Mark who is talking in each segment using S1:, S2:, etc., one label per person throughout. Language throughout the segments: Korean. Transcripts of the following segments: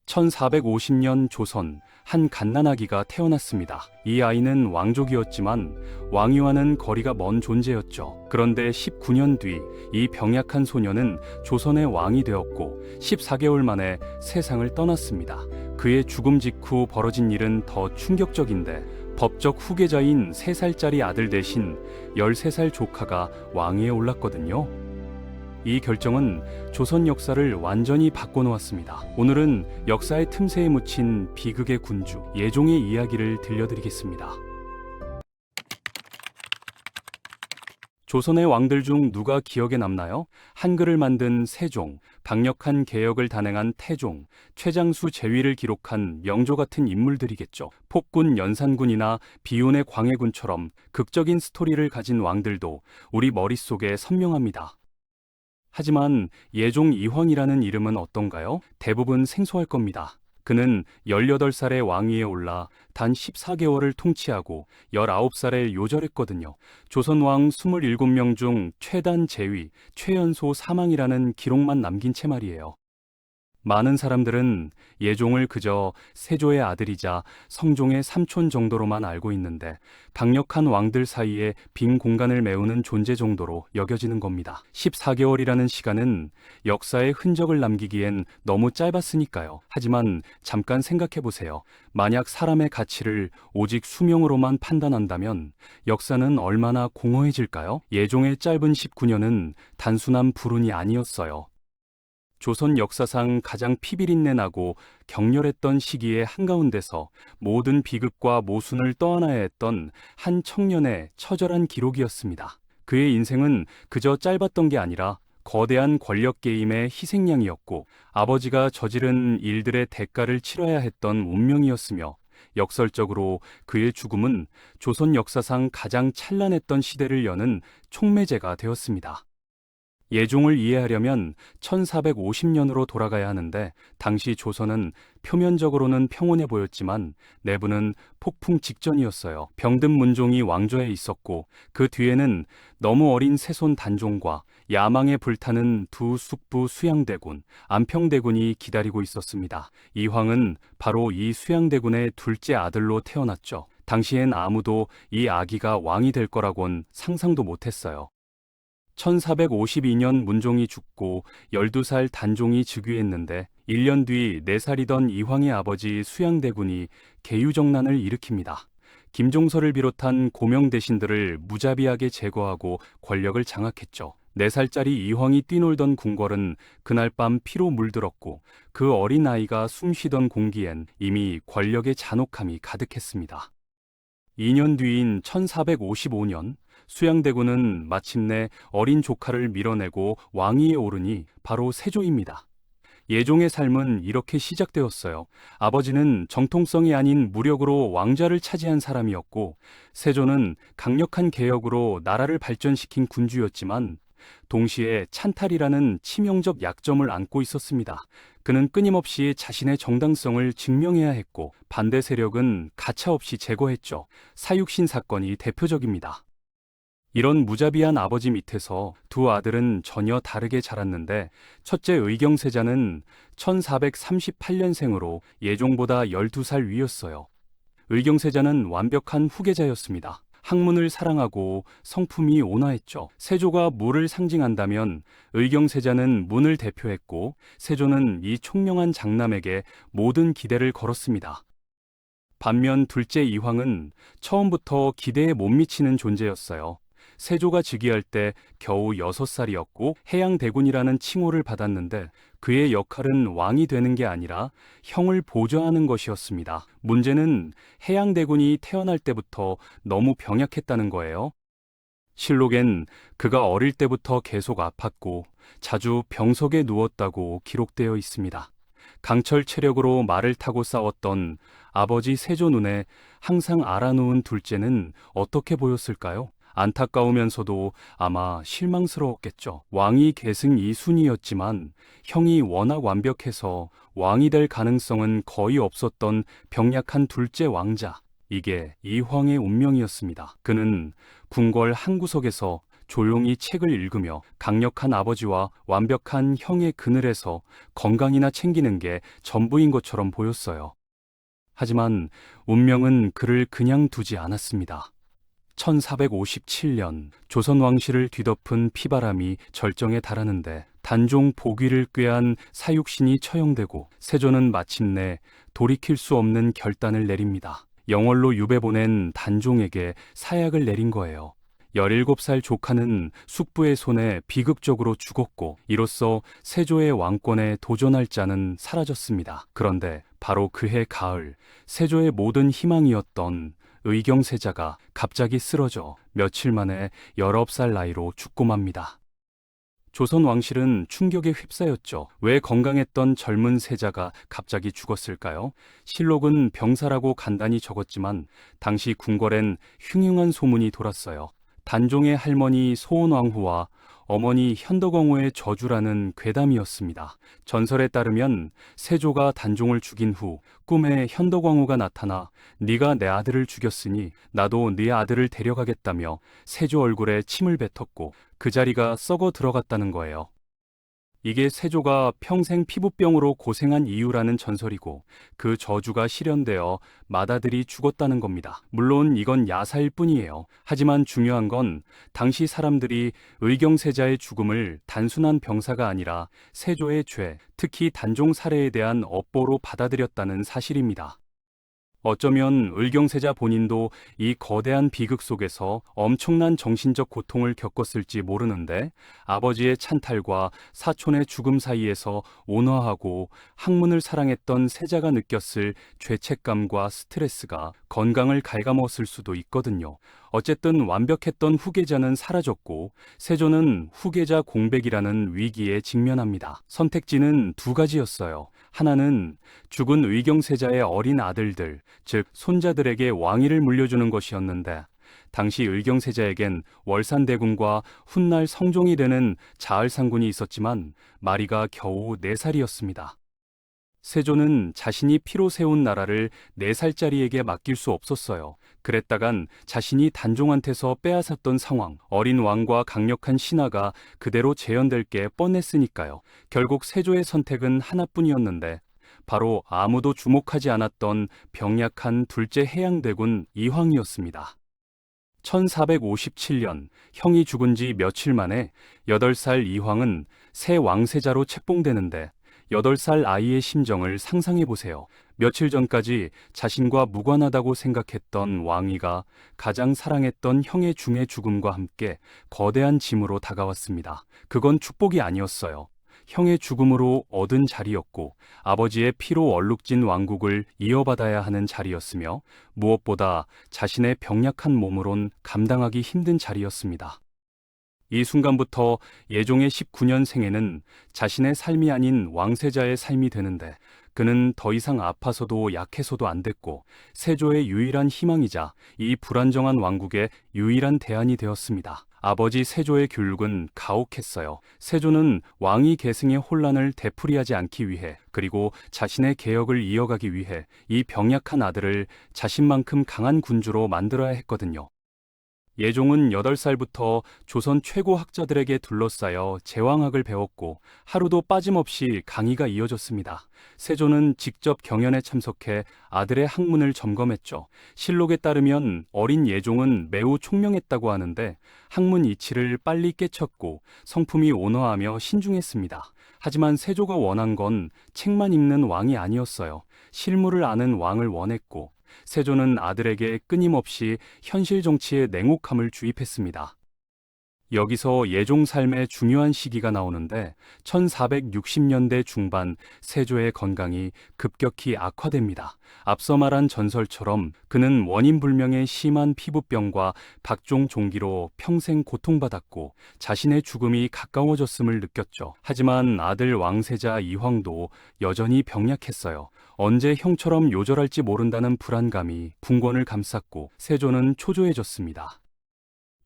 S1: 1450년 조선 한 갓난아기가 태어났습니다. 이 아이는 왕족이었지만 왕위와는 거리가 먼 존재였죠. 그런데 19년 뒤 이 병약한 소녀는 조선의 왕이 되었고 14개월 만에 세상을 떠났습니다. 그의 죽음 직후 벌어진 일은 더 충격적인데 법적 후계자인 3살짜리 아들 대신 13살 조카가 왕위에 올랐거든요. 이 결정은 조선 역사를 완전히 바꿔놓았습니다. 오늘은 역사의 틈새에 묻힌 비극의 군주 예종의 이야기를 들려드리겠습니다. 조선의 왕들 중 누가 기억에 남나요? 한글을 만든 세종, 강력한 개혁을 단행한 태종, 최장수 제위를 기록한 명조 같은 인물들이겠죠. 폭군 연산군이나 비운의 광해군처럼 극적인 스토리를 가진 왕들도 우리 머릿속에 선명합니다. 하지만 예종 이황이라는 이름은 어떤가요? 대부분 생소할 겁니다. 그는 18살의 왕위에 올라 단 14개월을 통치하고 19살에 요절했거든요. 조선 왕 27명 중 최단 제위, 최연소 사망이라는 기록만 남긴 채 말이에요. 많은 사람들은 예종을 그저 세조의 아들이자 성종의 삼촌 정도로만 알고 있는데 강력한 왕들 사이에 빈 공간을 메우는 존재 정도로 여겨지는 겁니다. 14개월이라는 시간은 역사의 흔적을 남기기엔 너무 짧았으니까요. 하지만 잠깐 생각해 보세요. 만약 사람의 가치를 오직 수명으로만 판단한다면 역사는 얼마나 공허해질까요? 예종의 짧은 19년은 단순한 불운이 아니었어요. 조선 역사상 가장 피비린내 나고 격렬했던 시기의 한가운데서 모든 비극과 모순을 떠안아야 했던 한 청년의 처절한 기록이었습니다. 그의 인생은 그저 짧았던 게 아니라 거대한 권력 게임의 희생양이었고 아버지가 저지른 일들의 대가를 치러야 했던 운명이었으며 역설적으로 그의 죽음은 조선 역사상 가장 찬란했던 시대를 여는 촉매제가 되었습니다. 예종을 이해하려면 1450년으로 돌아가야 하는데 당시 조선은 표면적으로는 평온해 보였지만 내부는 폭풍 직전이었어요. 병든 문종이 왕좌에 있었고 그 뒤에는 너무 어린 세손 단종과 야망에 불타는 두 숙부 수양대군, 안평대군이 기다리고 있었습니다. 이황은 바로 이 수양대군의 둘째 아들로 태어났죠. 당시엔 아무도 이 아기가 왕이 될 거라곤 상상도 못했어요. 1452년 문종이 죽고 12살 단종이 즉위했는데 1년 뒤 4살이던 이황의 아버지 수양대군이 계유정난을 일으킵니다. 김종서를 비롯한 고명 대신들을 무자비하게 제거하고 권력을 장악했죠. 4살짜리 이황이 뛰놀던 궁궐은 그날 밤 피로 물들었고 그 어린 아이가 숨쉬던 공기엔 이미 권력의 잔혹함이 가득했습니다. 2년 뒤인 1455년 수양대군은 마침내 어린 조카를 밀어내고 왕위에 오르니 바로 세조입니다. 예종의 삶은 이렇게 시작되었어요. 아버지는 정통성이 아닌 무력으로 왕좌를 차지한 사람이었고 세조는 강력한 개혁으로 나라를 발전시킨 군주였지만 동시에 찬탈이라는 치명적 약점을 안고 있었습니다. 그는 끊임없이 자신의 정당성을 증명해야 했고 반대 세력은 가차없이 제거했죠. 사육신 사건이 대표적입니다. 이런 무자비한 아버지 밑에서 두 아들은 전혀 다르게 자랐는데 첫째 의경세자는 1438년생으로 예종보다 12살 위였어요. 의경세자는 완벽한 후계자였습니다. 학문을 사랑하고 성품이 온화했죠. 세조가 물을 상징한다면 의경세자는 문을 대표했고 세조는 이 총명한 장남에게 모든 기대를 걸었습니다. 반면 둘째 이황은 처음부터 기대에 못 미치는 존재였어요. 세조가 즉위할 때 겨우 6살이었고 해양대군이라는 칭호를 받았는데 그의 역할은 왕이 되는 게 아니라 형을 보좌하는 것이었습니다. 문제는 해양대군이 태어날 때부터 너무 병약했다는 거예요. 실록엔 그가 어릴 때부터 계속 아팠고 자주 병석에 누웠다고 기록되어 있습니다. 강철 체력으로 말을 타고 싸웠던 아버지 세조 눈에 항상 알아놓은 둘째는 어떻게 보였을까요? 안타까우면서도 아마 실망스러웠겠죠. 왕위 계승 2순위였지만 형이 워낙 완벽해서 왕이 될 가능성은 거의 없었던 병약한 둘째 왕자. 이게 이황의 운명이었습니다. 그는 궁궐 한 구석에서 조용히 책을 읽으며 강력한 아버지와 완벽한 형의 그늘에서 건강이나 챙기는 게 전부인 것처럼 보였어요. 하지만 운명은 그를 그냥 두지 않았습니다. 1457년 조선 왕실을 뒤덮은 피바람이 절정에 달하는데 단종 복위를 꾀한 사육신이 처형되고 세조는 마침내 돌이킬 수 없는 결단을 내립니다. 영월로 유배 보낸 단종에게 사약을 내린 거예요. 17살 조카는 숙부의 손에 비극적으로 죽었고 이로써 세조의 왕권에 도전할 자는 사라졌습니다. 그런데 바로 그해 가을 세조의 모든 희망이었던 의경세자가 갑자기 쓰러져 며칠 만에 19살 나이로 죽고 맙니다. 조선 왕실은 충격에 휩싸였죠. 왜 건강했던 젊은 세자가 갑자기 죽었을까요? 실록은 병사라고 간단히 적었지만 당시 궁궐엔 흉흉한 소문이 돌았어요. 단종의 할머니 소원왕후와 어머니 현덕왕후의 저주라는 괴담이었습니다. 전설에 따르면 세조가 단종을 죽인 후 꿈에 현덕왕후가 나타나 네가 내 아들을 죽였으니 나도 네 아들을 데려가겠다며 세조 얼굴에 침을 뱉었고 그 자리가 썩어 들어갔다는 거예요. 이게 세조가 평생 피부병으로 고생한 이유라는 전설이고 그 저주가 실현되어 맏아들이 죽었다는 겁니다. 물론 이건 야사일 뿐이에요. 하지만 중요한 건 당시 사람들이 의경세자의 죽음을 단순한 병사가 아니라 세조의 죄, 특히 단종 살해에 대한 업보로 받아들였다는 사실입니다. 어쩌면 의경세자 본인도 이 거대한 비극 속에서 엄청난 정신적 고통을 겪었을지 모르는데 아버지의 찬탈과 사촌의 죽음 사이에서 온화하고 학문을 사랑했던 세자가 느꼈을 죄책감과 스트레스가 건강을 갉아먹었을 수도 있거든요. 어쨌든 완벽했던 후계자는 사라졌고 세조는 후계자 공백이라는 위기에 직면합니다. 선택지는 두 가지였어요. 하나는 죽은 의경세자의 어린 아들들, 즉 손자들에게 왕위를 물려주는 것이었는데 당시 의경세자에겐 월산대군과 훗날 성종이 되는 자을상군이 있었지만 마리가 겨우 4살이었습니다. 세조는 자신이 피로 세운 나라를 4살짜리에게 맡길 수 없었어요. 그랬다간 자신이 단종한테서 빼앗았던 상황, 어린 왕과 강력한 신하가 그대로 재현될 게 뻔했으니까요. 결국 세조의 선택은 하나뿐이었는데 바로 아무도 주목하지 않았던 병약한 둘째 해양대군 이황이었습니다. 1457년 형이 죽은 지 며칠 만에 8살 이황은 새 왕세자로 책봉되는데 8살 아이의 심정을 상상해 보세요. 며칠 전까지 자신과 무관하다고 생각했던 왕위가 가장 사랑했던 형의 중의 죽음과 함께 거대한 짐으로 다가왔습니다. 그건 축복이 아니었어요. 형의 죽음으로 얻은 자리였고 아버지의 피로 얼룩진 왕국을 이어받아야 하는 자리였으며 무엇보다 자신의 병약한 몸으론 감당하기 힘든 자리였습니다. 이 순간부터 예종의 19년 생에는 자신의 삶이 아닌 왕세자의 삶이 되는데 그는 더 이상 아파서도 약해서도 안 됐고 세조의 유일한 희망이자 이 불안정한 왕국의 유일한 대안이 되었습니다. 아버지 세조의 교육은 가혹했어요. 세조는 왕위 계승의 혼란을 되풀이하지 않기 위해 그리고 자신의 개혁을 이어가기 위해 이 병약한 아들을 자신만큼 강한 군주로 만들어야 했거든요. 예종은 8살부터 조선 최고 학자들에게 둘러싸여 제왕학을 배웠고 하루도 빠짐없이 강의가 이어졌습니다. 세조는 직접 경연에 참석해 아들의 학문을 점검했죠. 실록에 따르면 어린 예종은 매우 총명했다고 하는데 학문 이치를 빨리 깨쳤고 성품이 온화하며 신중했습니다. 하지만 세조가 원한 건 책만 읽는 왕이 아니었어요. 실무를 아는 왕을 원했고 세조는 아들에게 끊임없이 현실 정치의 냉혹함을 주입했습니다. 여기서 예종 삶의 중요한 시기가 나오는데 1460년대 중반 세조의 건강이 급격히 악화됩니다. 앞서 말한 전설처럼 그는 원인불명의 심한 피부병과 각종 종기로 평생 고통받았고 자신의 죽음이 가까워졌음을 느꼈죠. 하지만 아들 왕세자 이황도 여전히 병약했어요. 언제 형처럼 요절할지 모른다는 불안감이 궁궐을 감쌌고 세조는 초조해졌습니다.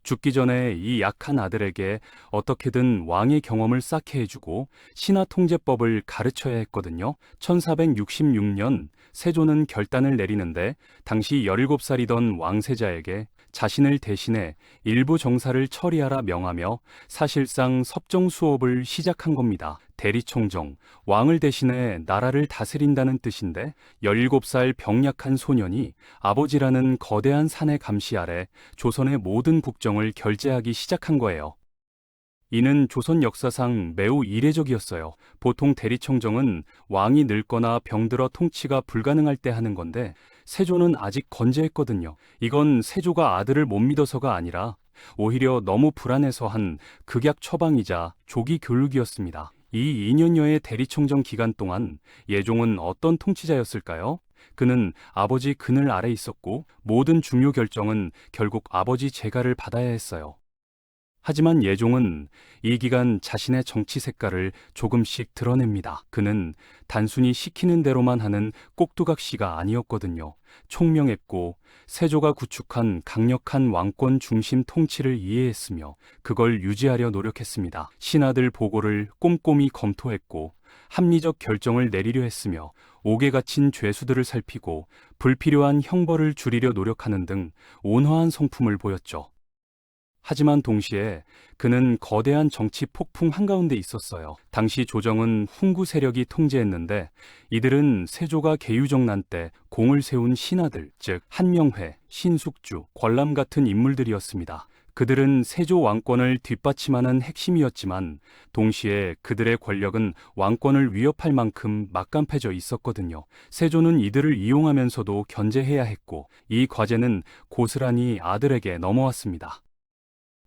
S1: 죽기 전에 이 약한 아들에게 어떻게든 왕의 경험을 쌓게 해주고 신하 통제법을 가르쳐야 했거든요. 1466년 세조는 결단을 내리는데 당시 17살이던 왕세자에게 자신을 대신해 일부 정사를 처리하라 명하며 사실상 섭정수업을 시작한 겁니다. 대리청정, 왕을 대신해 나라를 다스린다는 뜻인데 17살 병약한 소년이 아버지라는 거대한 산의 감시 아래 조선의 모든 국정을 결제하기 시작한 거예요. 이는 조선 역사상 매우 이례적이었어요. 보통 대리청정은 왕이 늙거나 병들어 통치가 불가능할 때 하는 건데 세조는 아직 건재했거든요. 이건 세조가 아들을 못 믿어서가 아니라 오히려 너무 불안해서 한 극약 처방이자 조기 교육이었습니다. 이 2년여의 대리청정 기간 동안 예종은 어떤 통치자였을까요? 그는 아버지 그늘 아래 있었고 모든 중요 결정은 결국 아버지 재가를 받아야 했어요. 하지만 예종은 이 기간 자신의 정치 색깔을 조금씩 드러냅니다. 그는 단순히 시키는 대로만 하는 꼭두각시가 아니었거든요. 총명했고 세조가 구축한 강력한 왕권 중심 통치를 이해했으며 그걸 유지하려 노력했습니다. 신하들 보고를 꼼꼼히 검토했고 합리적 결정을 내리려 했으며 옥에 갇힌 죄수들을 살피고 불필요한 형벌을 줄이려 노력하는 등 온화한 성품을 보였죠. 하지만 동시에 그는 거대한 정치 폭풍 한가운데 있었어요. 당시 조정은 훈구 세력이 통제했는데 이들은 세조가 계유정난 때 공을 세운 신하들, 즉 한명회, 신숙주, 권람 같은 인물들이었습니다. 그들은 세조 왕권을 뒷받침하는 핵심이었지만 동시에 그들의 권력은 왕권을 위협할 만큼 막강해져 있었거든요. 세조는 이들을 이용하면서도 견제해야 했고 이 과제는 고스란히 아들에게 넘어왔습니다.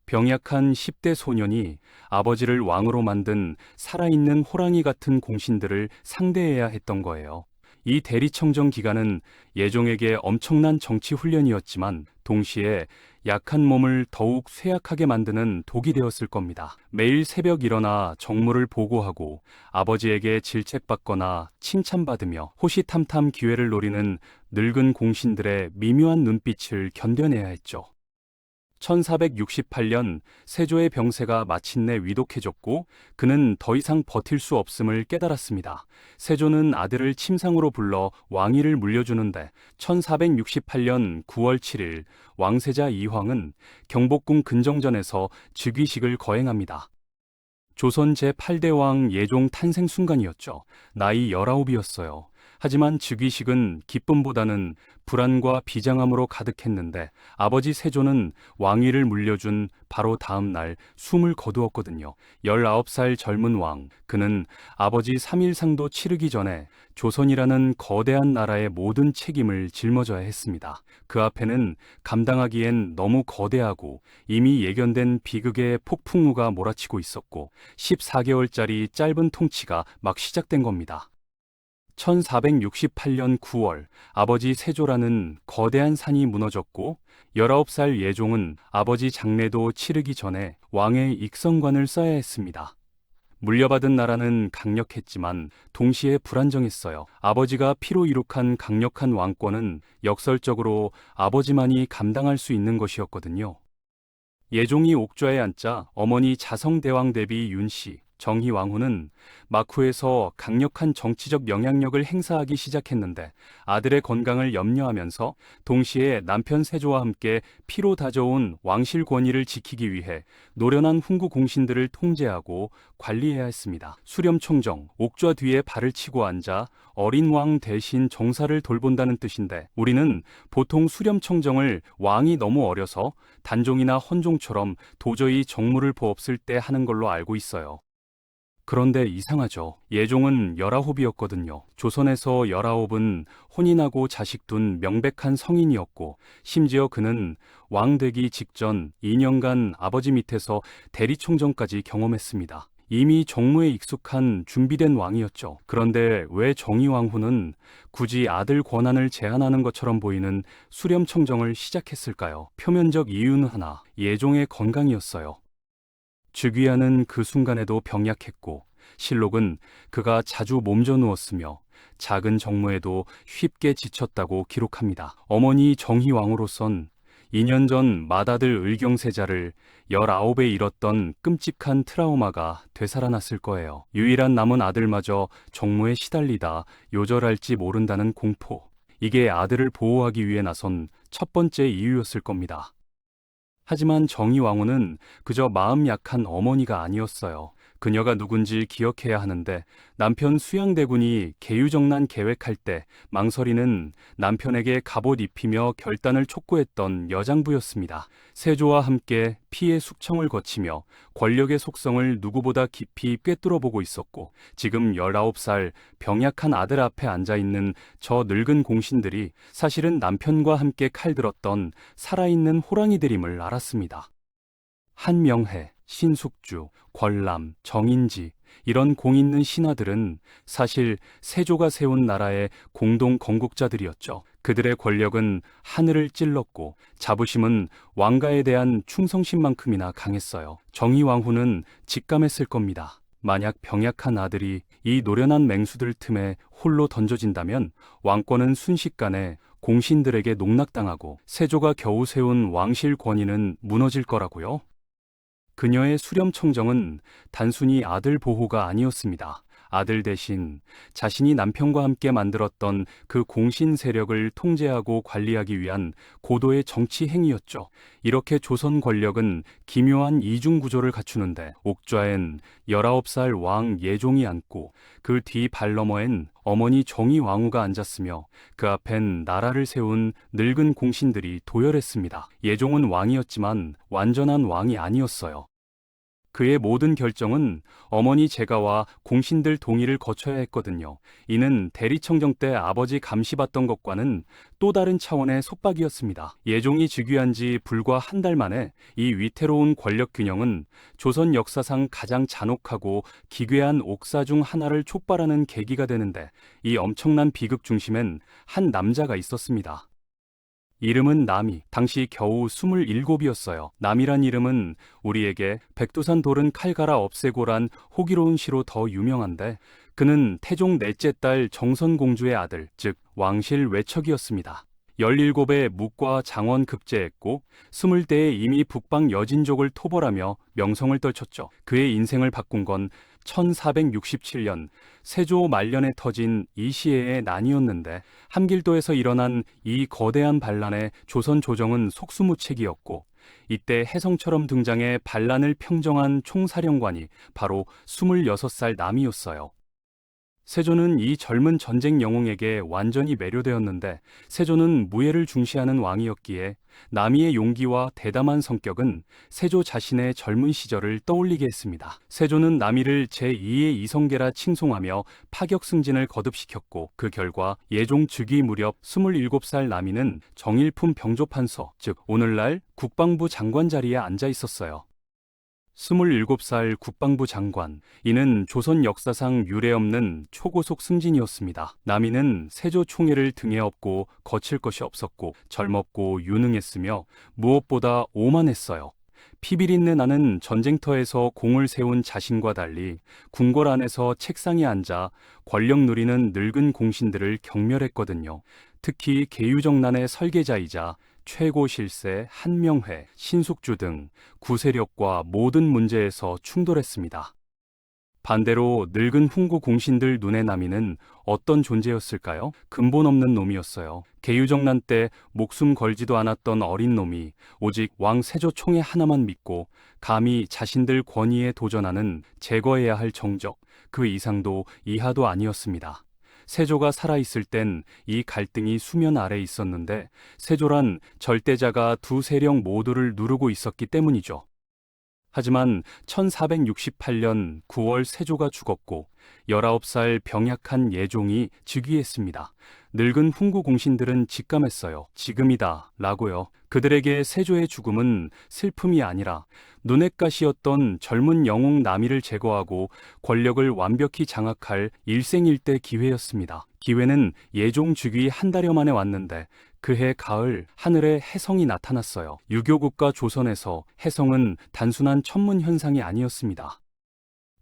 S1: 병약한 10대 소년이 아버지를 왕으로 만든 살아있는 호랑이 같은 공신들을 상대해야 했던 거예요. 이 대리청정 기간은 예종에게 엄청난 정치 훈련이었지만 동시에 약한 몸을 더욱 쇠약하게 만드는 독이 되었을 겁니다. 매일 새벽 일어나 정무를 보고하고 아버지에게 질책받거나 칭찬받으며 호시탐탐 기회를 노리는 늙은 공신들의 미묘한 눈빛을 견뎌내야 했죠. 1468년 세조의 병세가 마침내 위독해졌고 그는 더 이상 버틸 수 없음을 깨달았습니다. 세조는 아들을 침상으로 불러 왕위를 물려주는데 1468년 9월 7일 왕세자 이황은 경복궁 근정전에서 즉위식을 거행합니다. 조선 제8대 왕 예종 탄생 순간이었죠. 나이 19이었어요. 하지만 즉위식은 기쁨보다는 불안과 비장함으로 가득했는데 아버지 세조는 왕위를 물려준 바로 다음 날 숨을 거두었거든요. 19살 젊은 왕, 그는 아버지 3일상도 치르기 전에 조선이라는 거대한 나라의 모든 책임을 짊어져야 했습니다. 그 앞에는 감당하기엔 너무 거대하고 이미 예견된 비극의 폭풍우가 몰아치고 있었고 14개월짜리 짧은 통치가 막 시작된 겁니다. 1468년 9월 아버지 세조라는 거대한 산이 무너졌고 19살 예종은 아버지 장례도 치르기 전에 왕의 익성관을 써야 했습니다. 물려받은 나라는 강력했지만 동시에 불안정했어요. 아버지가 피로 이룩한 강력한 왕권은 역설적으로 아버지만이 감당할 수 있는 것이었거든요. 예종이 옥좌에 앉자 어머니 자성대왕 대비 윤씨, 정희왕후는 막후에서 강력한 정치적 영향력을 행사하기 시작했는데 아들의 건강을 염려하면서 동시에 남편 세조와 함께 피로 다져온 왕실 권위를 지키기 위해 노련한 훈구 공신들을 통제하고 관리해야 했습니다. 수렴청정, 옥좌 뒤에 발을 치고 앉아 어린 왕 대신 정사를 돌본다는 뜻인데 우리는 보통 수렴청정을 왕이 너무 어려서 단종이나 헌종처럼 도저히 정무를 보없을 때 하는 걸로 알고 있어요. 그런데 이상하죠. 예종은 19이었거든요. 조선에서 19은 혼인하고 자식 둔 명백한 성인이었고 심지어 그는 왕 되기 직전 2년간 아버지 밑에서 대리청정까지 경험했습니다. 이미 정무에 익숙한 준비된 왕이었죠. 그런데 왜 정의왕후는 굳이 아들 권한을 제한하는 것처럼 보이는 수렴청정을 시작했을까요? 표면적 이유는 하나, 예종의 건강이었어요. 즉위하는 그 순간에도 병약했고 실록은 그가 자주 몸져 누웠으며 작은 정무에도 쉽게 지쳤다고 기록합니다. 어머니 정희왕후로선 2년 전 맏아들 의경세자를 19에 잃었던 끔찍한 트라우마가 되살아났을 거예요. 유일한 남은 아들마저 정무에 시달리다 요절할지 모른다는 공포. 이게 아들을 보호하기 위해 나선 첫 번째 이유였을 겁니다. 하지만 정의왕후는 그저 마음 약한 어머니가 아니었어요. 그녀가 누군지 기억해야 하는데 남편 수양대군이 계유정난 계획할 때 망설이는 남편에게 갑옷 입히며 결단을 촉구했던 여장부였습니다. 세조와 함께 피해 숙청을 거치며 권력의 속성을 누구보다 깊이 꿰뚫어보고 있었고 지금 19살 병약한 아들 앞에 앉아있는 저 늙은 공신들이 사실은 남편과 함께 칼들었던 살아있는 호랑이들임을 알았습니다. 한명회, 신숙주, 권람, 정인지 이런 공 있는 신하들은 사실 세조가 세운 나라의 공동 건국자들이었죠. 그들의 권력은 하늘을 찔렀고 자부심은 왕가에 대한 충성심만큼이나 강했어요. 정의왕후는 직감했을 겁니다. 만약 병약한 아들이 이 노련한 맹수들 틈에 홀로 던져진다면 왕권은 순식간에 공신들에게 농락당하고 세조가 겨우 세운 왕실 권위는 무너질 거라고요. 그녀의 수렴청정은 단순히 아들 보호가 아니었습니다. 아들 대신 자신이 남편과 함께 만들었던 그 공신 세력을 통제하고 관리하기 위한 고도의 정치 행위였죠. 이렇게 조선 권력은 기묘한 이중 구조를 갖추는데 옥좌엔 19살 왕 예종이 앉고 그 뒤 발너머엔 어머니 정의왕후가 앉았으며 그 앞엔 나라를 세운 늙은 공신들이 도열했습니다. 예종은 왕이었지만 완전한 왕이 아니었어요. 그의 모든 결정은 어머니 제가와 공신들 동의를 거쳐야 했거든요. 이는 대리청정 때 아버지 감시받던 것과는 또 다른 차원의 속박이었습니다. 예종이 즉위한 지 불과 한 달 만에 이 위태로운 권력 균형은 조선 역사상 가장 잔혹하고 기괴한 옥사 중 하나를 촉발하는 계기가 되는데 이 엄청난 비극 중심엔 한 남자가 있었습니다. 이름은 남이, 당시 겨우 27이었어요. 남이란 이름은 우리에게 백두산 돌은 칼 갈아 없애고란 호기로운 시로 더 유명한데 그는 태종 넷째 딸 정선공주의 아들, 즉 왕실 외척이었습니다. 17에 묵과 장원 급제했고 20대에 이미 북방 여진족을 토벌하며 명성을 떨쳤죠. 그의 인생을 바꾼 건 1467년 세조 말년에 터진 이시해의 난이었는데 함길도에서 일어난 이 거대한 반란에 조선 조정은 속수무책이었고 이때 혜성처럼 등장해 반란을 평정한 총사령관이 바로 26살 남이었어요. 세조는 이 젊은 전쟁 영웅에게 완전히 매료되었는데 세조는 무예를 중시하는 왕이었기에 남이의 용기와 대담한 성격은 세조 자신의 젊은 시절을 떠올리게 했습니다. 세조는 남이를 제2의 이성계라 칭송하며 파격 승진을 거듭시켰고 그 결과 예종 즉위 무렵 27살 남이는 정일품 병조판서, 즉 오늘날 국방부 장관 자리에 앉아 있었어요. 27살 국방부 장관, 이는 조선 역사상 유례없는 초고속 승진이었습니다. 남이는 세조 총애를 등에 업고 거칠 것이 없었고 젊었고 유능했으며 무엇보다 오만했어요. 피비린내 나는 전쟁터에서 공을 세운 자신과 달리 궁궐 안에서 책상에 앉아 권력 누리는 늙은 공신들을 경멸했거든요. 특히 계유정난의 설계자이자 최고 실세, 한명회, 신숙주 등 구세력과 모든 문제에서 충돌했습니다. 반대로 늙은 훈구 공신들 눈의 남이는 어떤 존재였을까요? 근본 없는 놈이었어요. 계유정난 때 목숨 걸지도 않았던 어린 놈이 오직 왕 세조 총애 하나만 믿고 감히 자신들 권위에 도전하는 제거해야 할 정적, 그 이상도 이하도 아니었습니다. 세조가 살아있을 땐 이 갈등이 수면 아래 있었는데 세조란 절대자가 두 세력 모두를 누르고 있었기 때문이죠. 하지만 1468년 9월 세조가 죽었고 19살 병약한 예종이 즉위했습니다. 늙은 훈구 공신들은 직감했어요. 지금이다 라고요. 그들에게 세조의 죽음은 슬픔이 아니라 눈엣가시였던 젊은 영웅 남이를 제거하고 권력을 완벽히 장악할 일생일대 기회였습니다. 기회는 예종 즉위 한 달여 만에 왔는데 그해 가을 하늘에 혜성이 나타났어요. 유교국가 조선에서 혜성은 단순한 천문 현상이 아니었습니다.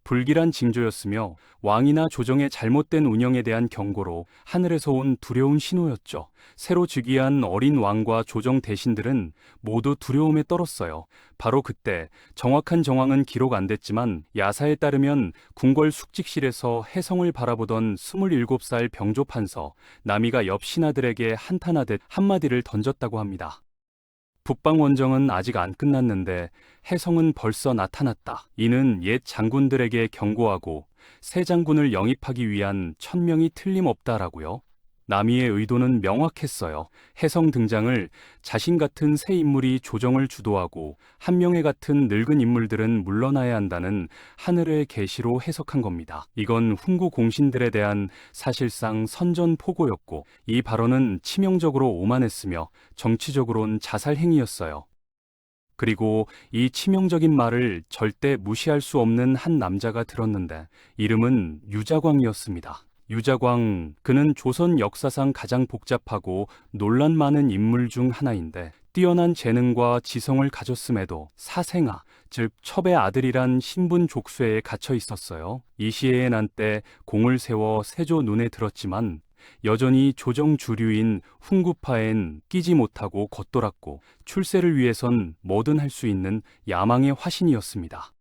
S1: 불길한 징조였으며 왕이나 조정의 잘못된 운영에 대한 경고로 하늘에서 온 두려운 신호였죠. 새로 즉위한 어린 왕과 조정 대신들은 모두 두려움에 떨었어요. 바로 그때 정확한 정황은 기록 안 됐지만 야사에 따르면 궁궐 숙직실에서 혜성을 바라보던 27살 병조판서 나미가 옆 신하들에게 한탄하듯 한마디를 던졌다고 합니다. 북방 원정은 아직 안 끝났는데 혜성은 벌써 나타났다. 이는 옛 장군들에게 경고하고 새 장군을 영입하기 위한 천명이 틀림없다라고요. 남이의 의도는 명확했어요. 혜성 등장을 자신 같은 새 인물이 조정을 주도하고 한명회 같은 늙은 인물들은 물러나야 한다는 하늘의 계시로 해석한 겁니다. 이건 훈구 공신들에 대한 사실상 선전포고였고 이 발언은 치명적으로 오만했으며 정치적으론 자살 행위였어요. 그리고 이 치명적인 말을 절대 무시할 수 없는 한 남자가 들었는데 이름은 유자광이었습니다. 유자광, 그는 조선 역사상 가장 복잡하고 논란 많은 인물 중 하나인데 뛰어난 재능과 지성을 가졌음에도 사생아, 즉 첩의 아들이란 신분 족쇄에 갇혀 있었어요. 이 시해에 난때 공을 세워 세조 눈에 들었지만 여전히 조정 주류인 훈구파엔 끼지 못하고 겉돌았고 출세를 위해선 뭐든 할 수 있는 야망의 화신이었습니다.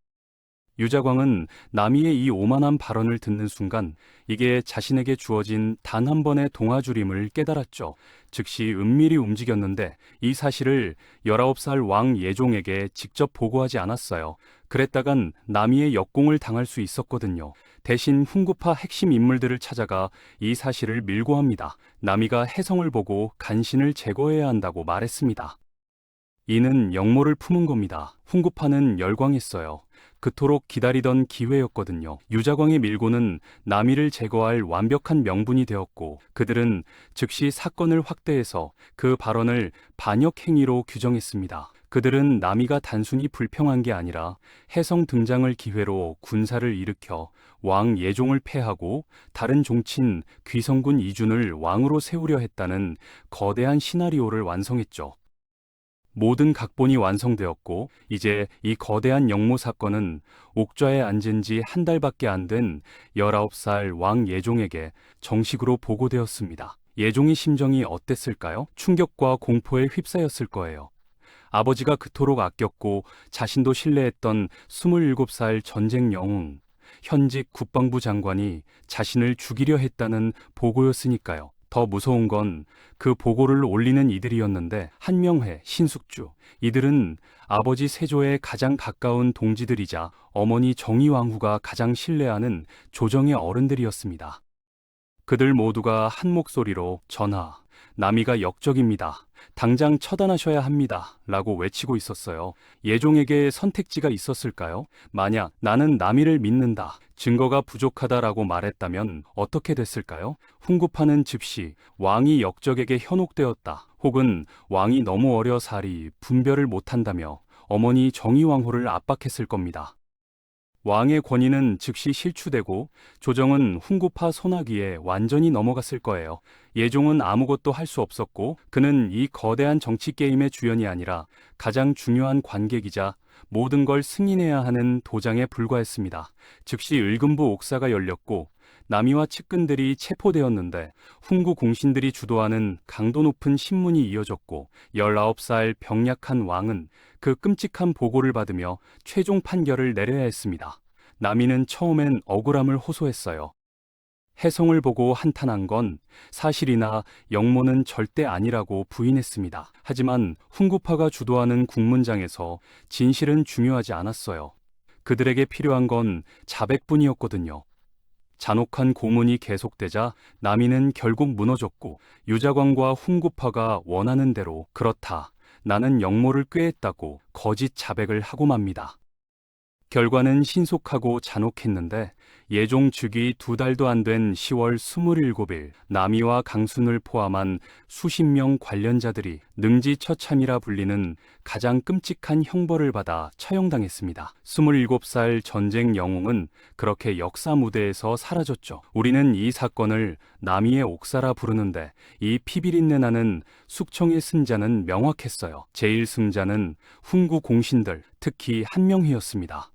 S1: 유자광은 남이의 이 오만한 발언을 듣는 순간 이게 자신에게 주어진 단 한 번의 동아줄임을 깨달았죠. 즉시 은밀히 움직였는데 이 사실을 19살 왕 예종에게 직접 보고하지 않았어요. 그랬다간 남이의 역공을 당할 수 있었거든요. 대신 훈구파 핵심 인물들을 찾아가 이 사실을 밀고 합니다. 남이가 혜성을 보고 간신을 제거해야 한다고 말했습니다. 이는 역모를 품은 겁니다. 훈구파는 열광했어요. 그토록 기다리던 기회였거든요. 유자광의 밀고는 남이를 제거할 완벽한 명분이 되었고 그들은 즉시 사건을 확대해서 그 발언을 반역 행위로 규정했습니다. 그들은 남이가 단순히 불평한 게 아니라 혜성 등장을 기회로 군사를 일으켜 왕 예종을 패하고 다른 종친 귀성군 이준을 왕으로 세우려 했다는 거대한 시나리오를 완성했죠. 모든 각본이 완성되었고 이제 이 거대한 역모 사건은 옥좌에 앉은 지 한 달밖에 안 된 19살 왕 예종에게 정식으로 보고되었습니다. 예종의 심정이 어땠을까요? 충격과 공포에 휩싸였을 거예요. 아버지가 그토록 아꼈고 자신도 신뢰했던 27살 전쟁 영웅, 현직 국방부 장관이 자신을 죽이려 했다는 보고였으니까요. 더 무서운 건 그 보고를 올리는 이들이었는데 한명회, 신숙주, 이들은 아버지 세조의 가장 가까운 동지들이자 어머니 정의왕후가 가장 신뢰하는 조정의 어른들이었습니다. 그들 모두가 한 목소리로 전하, 남이가 역적입니다. 당장 처단하셔야 합니다. 라고 외치고 있었어요. 예종에게 선택지가 있었을까요? 만약 나는 남이를 믿는다, 증거가 부족하다라고 말했다면 어떻게 됐을까요? 훈구파는 즉시 왕이 역적에게 현혹되었다, 혹은 왕이 너무 어려 살이 분별을 못한다며 어머니 정의왕후를 압박했을 겁니다. 왕의 권위는 즉시 실추되고 조정은 훈구파 손아귀에 완전히 넘어갔을 거예요. 예종은 아무것도 할 수 없었고 그는 이 거대한 정치 게임의 주연이 아니라 가장 중요한 관객이자 모든 걸 승인해야 하는 도장에 불과했습니다. 즉시 을금부 옥사가 열렸고 남이와 측근들이 체포되었는데 훈구 공신들이 주도하는 강도 높은 신문이 이어졌고 19살 병약한 왕은 그 끔찍한 보고를 받으며 최종 판결을 내려야 했습니다. 남이는 처음엔 억울함을 호소했어요. 혜성을 보고 한탄한 건 사실이나 역모는 절대 아니라고 부인했습니다. 하지만 훈구파가 주도하는 국문장에서 진실은 중요하지 않았어요. 그들에게 필요한 건 자백뿐이었거든요. 잔혹한 고문이 계속되자 남이는 결국 무너졌고 유자광과 훈구파가 원하는 대로 그렇다, 나는 역모를 꾀했다고 거짓 자백을 하고 맙니다. 결과는 신속하고 잔혹했는데 예종 즉위 2달도 안 된 10월 27일 남이와 강순을 포함한 수십 명 관련자들이 능지처참이라 불리는 가장 끔찍한 형벌을 받아 처형당했습니다. 27살 전쟁 영웅은 그렇게 역사 무대에서 사라졌죠. 우리는 이 사건을 남이의 옥사라 부르는데 이 피비린내 나는 숙청의 승자는 명확했어요. 제1승자는 훈구 공신들, 특히 한명회였습니다.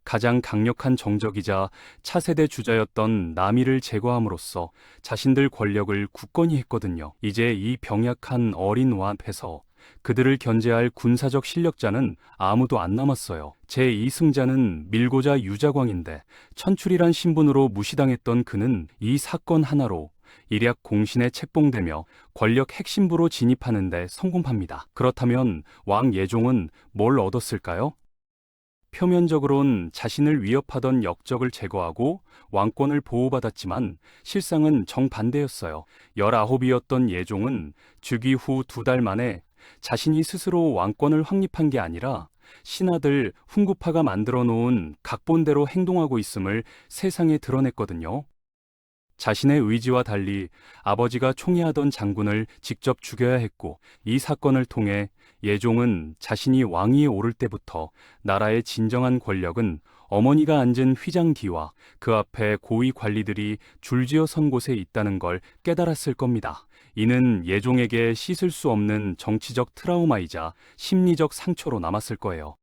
S1: 가장 강력한 정적이자 차세대 주자였던 남이를 제거함으로써 자신들 권력을 굳건히 했거든요. 이제 이 병약한 어린 왕 앞에서 그들을 견제할 군사적 실력자는 아무도 안 남았어요. 제2승자는 밀고자 유자광인데 천출이란 신분으로 무시당했던 그는 이 사건 하나로 일약 공신에 책봉되며 권력 핵심부로 진입하는 데 성공합니다. 그렇다면 왕 예종은 뭘 얻었을까요? 표면적으론 자신을 위협하던 역적을 제거하고 왕권을 보호받았지만 실상은 정반대였어요. 19이었던 예종은 즉위 후 2달 만에 자신이 스스로 왕권을 확립한 게 아니라 신하들 훈구파가 만들어 놓은 각본대로 행동하고 있음을 세상에 드러냈거든요. 자신의 의지와 달리 아버지가 총애하던 장군을 직접 죽여야 했고, 이 사건을 통해 예종은 자신이 왕위에 오를 때부터 나라의 진정한 권력은 어머니가 앉은 휘장기와 그 앞에 고위 관리들이 줄지어 선 곳에 있다는 걸 깨달았을 겁니다. 이는 예종에게 씻을 수 없는 정치적 트라우마이자 심리적 상처로 남았을 거예요.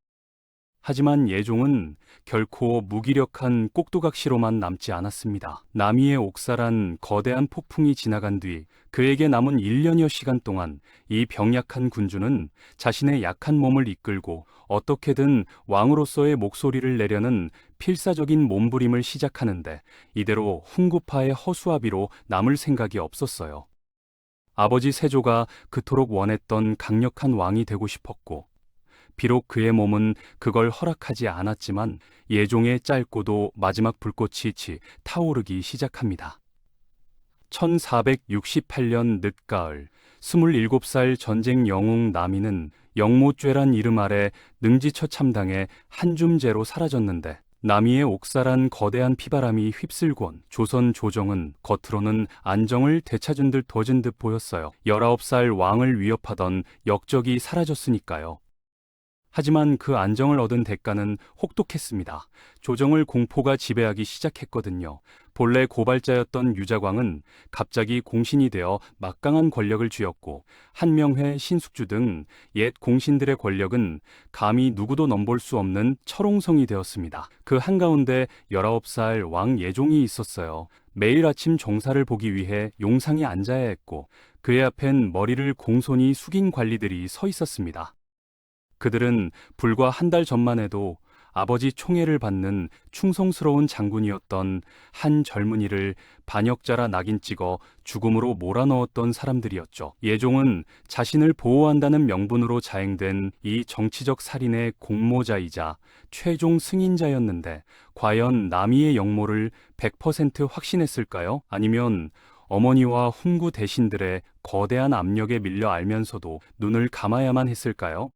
S1: 하지만 예종은 결코 무기력한 꼭두각시로만 남지 않았습니다. 남이의 옥사란 거대한 폭풍이 지나간 뒤 그에게 남은 1년여 시간 동안 이 병약한 군주는 자신의 약한 몸을 이끌고 어떻게든 왕으로서의 목소리를 내려는 필사적인 몸부림을 시작하는데, 이대로 훈구파의 허수아비로 남을 생각이 없었어요. 아버지 세조가 그토록 원했던 강력한 왕이 되고 싶었고, 비록 그의 몸은 그걸 허락하지 않았지만 예종의 짧고도 마지막 불꽃이 타오르기 시작합니다. 1468년 늦가을 27살 전쟁 영웅 남이는 영모죄란 이름 아래 능지처참당해 한줌재로 사라졌는데, 남이의 옥사란 거대한 피바람이 휩쓸곤 조선 조정은 겉으로는 안정을 되찾은 듯 도진 듯 보였어요. 19살 왕을 위협하던 역적이 사라졌으니까요. 하지만 그 안정을 얻은 대가는 혹독했습니다. 조정을 공포가 지배하기 시작했거든요. 본래 고발자였던 유자광은 갑자기 공신이 되어 막강한 권력을 쥐었고, 한명회, 신숙주 등 옛 공신들의 권력은 감히 누구도 넘볼 수 없는 철옹성이 되었습니다. 그 한가운데 19살 왕 예종이 있었어요. 매일 아침 정사를 보기 위해 용상에 앉아야 했고, 그의 앞엔 머리를 공손히 숙인 관리들이 서 있었습니다. 그들은 불과 한 달 전만 해도 아버지 총애를 받는 충성스러운 장군이었던 한 젊은이를 반역자라 낙인 찍어 죽음으로 몰아넣었던 사람들이었죠. 예종은 자신을 보호한다는 명분으로 자행된 이 정치적 살인의 공모자이자 최종 승인자였는데, 과연 남이의 역모를 100% 확신했을까요? 아니면 어머니와 훈구 대신들의 거대한 압력에 밀려 알면서도 눈을 감아야만 했을까요?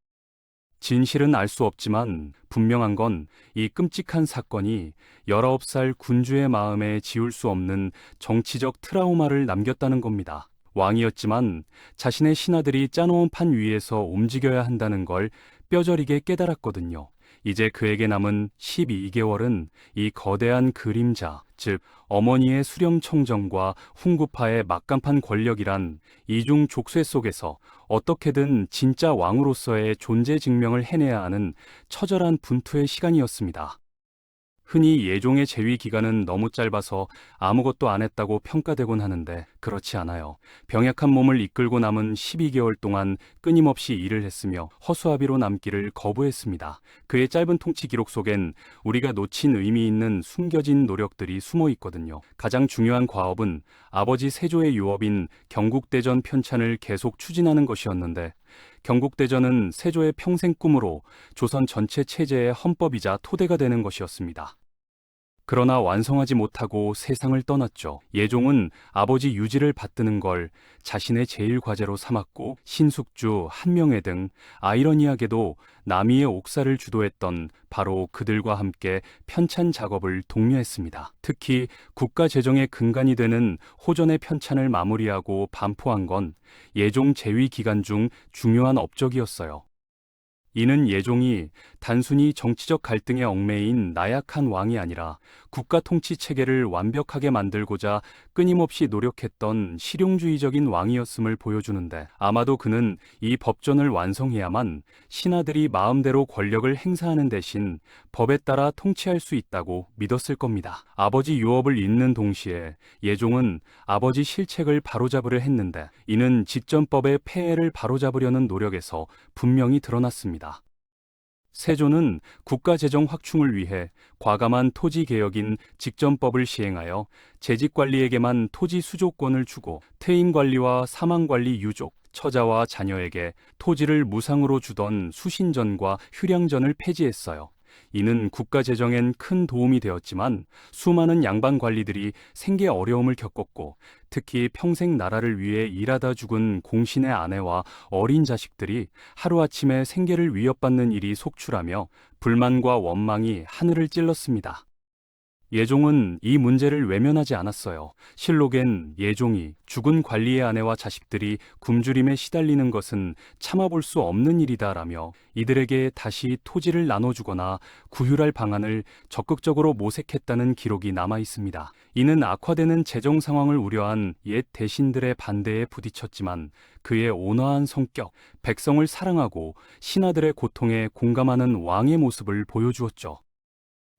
S1: 진실은 알 수 없지만 분명한 건 이 끔찍한 사건이 19살 군주의 마음에 지울 수 없는 정치적 트라우마를 남겼다는 겁니다. 왕이었지만 자신의 신하들이 짜놓은 판 위에서 움직여야 한다는 걸 뼈저리게 깨달았거든요. 이제 그에게 남은 12개월은 이 거대한 그림자, 즉 어머니의 수령청정과 훈구파의 막간판 권력이란 이중 족쇄 속에서 어떻게든 진짜 왕으로서의 존재 증명을 해내야 하는 처절한 분투의 시간이었습니다. 흔히 예종의 재위 기간은 너무 짧아서 아무것도 안 했다고 평가되곤 하는데, 그렇지 않아요. 병약한 몸을 이끌고 남은 12개월 동안 끊임없이 일을 했으며 허수아비로 남기를 거부했습니다. 그의 짧은 통치 기록 속엔 우리가 놓친 의미 있는 숨겨진 노력들이 숨어 있거든요. 가장 중요한 과업은 아버지 세조의 유업인 경국대전 편찬을 계속 추진하는 것이었는데, 경국대전은 세조의 평생 꿈으로 조선 전체 체제의 헌법이자 토대가 되는 것이었습니다. 그러나 완성하지 못하고 세상을 떠났죠. 예종은 아버지 유지를 받드는 걸 자신의 제일 과제로 삼았고, 신숙주, 한명회 등 아이러니하게도 남이의 옥사를 주도했던 바로 그들과 함께 편찬 작업을 독려했습니다. 특히 국가 재정의 근간이 되는 호전의 편찬을 마무리하고 반포한 건 예종 재위 기간 중 중요한 업적이었어요. 이는 예종이 단순히 정치적 갈등에 얽매인 나약한 왕이 아니라 국가 통치 체계를 완벽하게 만들고자 끊임없이 노력했던 실용주의적인 왕이었음을 보여주는데, 아마도 그는 이 법전을 완성해야만 신하들이 마음대로 권력을 행사하는 대신 법에 따라 통치할 수 있다고 믿었을 겁니다. 아버지 유업을 잇는 동시에 예종은 아버지 실책을 바로잡으려 했는데, 이는 집전법의 폐해를 바로잡으려는 노력에서 분명히 드러났습니다. 세조는 국가재정 확충을 위해 과감한 토지개혁인 직전법을 시행하여 재직관리에게만 토지 수조권을 주고, 퇴임관리와 사망관리 유족, 처자와 자녀에게 토지를 무상으로 주던 수신전과 휴량전을 폐지했어요. 이는 국가재정엔 큰 도움이 되었지만 수많은 양반 관리들이 생계 어려움을 겪었고, 특히 평생 나라를 위해 일하다 죽은 공신의 아내와 어린 자식들이 하루아침에 생계를 위협받는 일이 속출하며 불만과 원망이 하늘을 찔렀습니다. 예종은 이 문제를 외면하지 않았어요. 실록엔 예종이 죽은 관리의 아내와 자식들이 굶주림에 시달리는 것은 참아볼 수 없는 일이다라며 이들에게 다시 토지를 나눠주거나 구휼할 방안을 적극적으로 모색했다는 기록이 남아 있습니다. 이는 악화되는 재정 상황을 우려한 옛 대신들의 반대에 부딪혔지만 그의 온화한 성격, 백성을 사랑하고 신하들의 고통에 공감하는 왕의 모습을 보여주었죠.